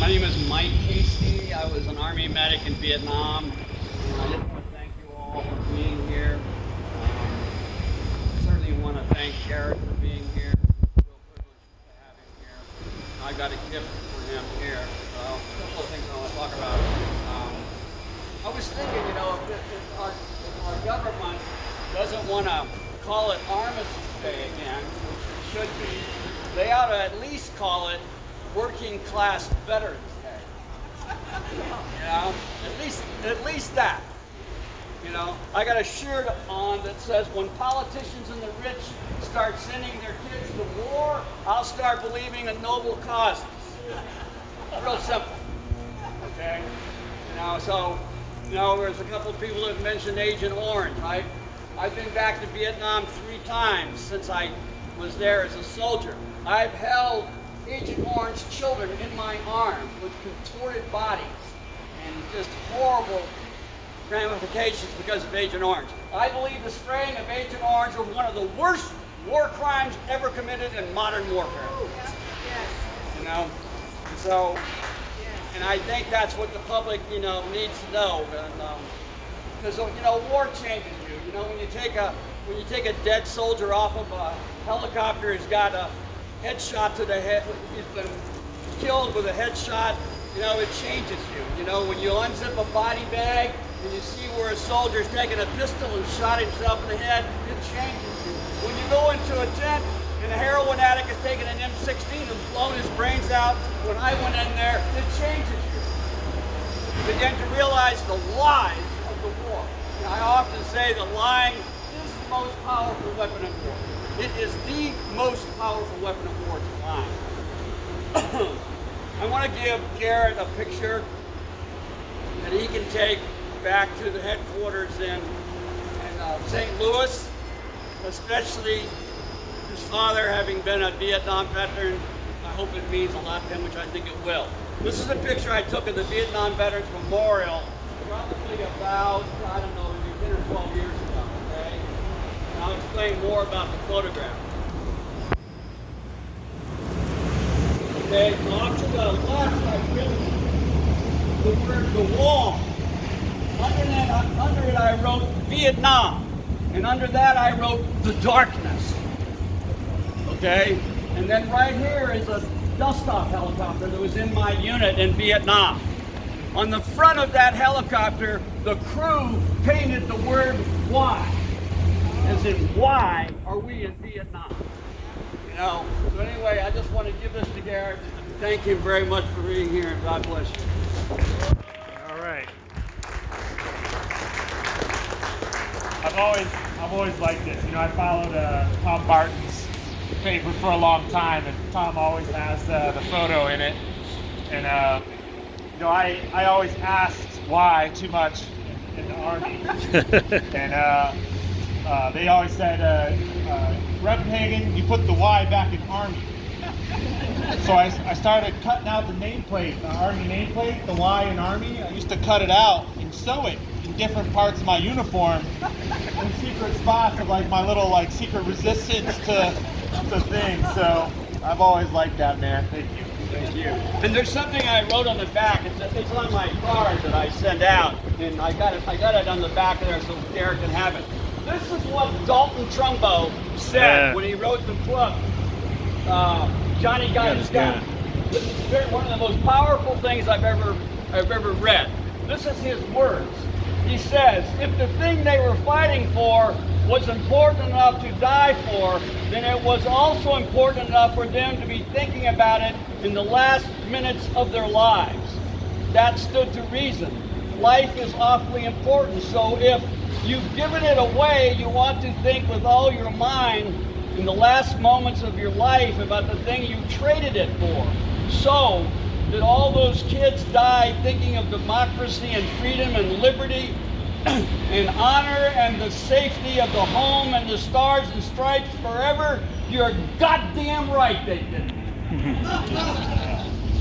My name is Mike Hastie. I was an Army medic in Vietnam. I just want to thank you all for being here. Certainly want to thank Garett for being here. Real privileged to have him here. I got a gift for him here. A couple of things I want to talk about. I was thinking, you know, if our government doesn't want to call it Armistice Day again, which it should be, they ought to at least call it Working Class Veterans Day. You know, at least that. You know, I got a shirt on that says, when politicians and the rich start sending their kids to war, I'll start believing in noble causes. Real simple. Okay? You know, so, you know, there's a couple of people that mentioned Agent Orange, right? I've been back to Vietnam 3 times since I was there as a soldier. I've held Agent Orange children in my arms with contorted bodies and just horrible ramifications because of Agent Orange. I believe the spraying of Agent Orange was one of the worst war crimes ever committed in modern warfare. Yes. You know, so, and I think that's what the public, you know, needs to know. Because you know, war changes you. You know, when you take a dead soldier off of a helicopter, he's got a headshot to the head. He's been killed with a headshot. You know, it changes you. You know, when you unzip a body bag and you see where a soldier's taken a pistol and shot himself in the head, it changes you. When you go into a tent and a heroin addict has taken an M16 and blown his brains out, when I went in there, it changes you. You begin to realize the lies of the war. You know, I often say that lying is the most powerful weapon in war. It is the most powerful weapon of war, to lie. I want to give Garett a picture that he can take back to the headquarters in St. Louis, especially his father having been a Vietnam veteran. I hope it means a lot to him, which I think it will. This is a picture I took of the Vietnam Veterans Memorial probably about, I don't know, maybe 10 or 12 years ago, okay? And I'll explain more about the photograph. Okay, off to the left, I put the word "the wall." Under it, I wrote Vietnam, and under that, I wrote the darkness. Okay, and then right here is a dust-off helicopter that was in my unit in Vietnam. On the front of that helicopter, the crew painted the word "why," as in, why are we in Vietnam? You know, so anyway, I just want to give this to Garett and thank him very much for being here, and God bless you. All right. I've always liked this. You know, I followed Tom Barton's paper for a long time, and Tom always has the photo in it. And you know, I always asked why too much in the Army, and they always said, Reppenhagen, you put the Y back in Army. So I started cutting out the nameplate, the Army nameplate, the Y in Army. I used to cut it out and sew it in different parts of my uniform in secret spots of like my little like secret resistance to things. So I've always liked that, man. Thank you. Thank you. And there's something I wrote on the back. It's on my card that I send out, and I got it on the back there so Garett can have it. This is what Dalton Trumbo said when he wrote the book, Johnny Got His Gun. This is one of the most powerful things I've ever read. This is his words. He says, if the thing they were fighting for was important enough to die for, then it was also important enough for them to be thinking about it in the last minutes of their lives. That stood to reason. Life is awfully important, so if you've given it away, you want to think with all your mind in the last moments of your life about the thing you traded it for. So, did all those kids die thinking of democracy and freedom and liberty and honor and the safety of the home and the stars and stripes forever? You're goddamn right they did.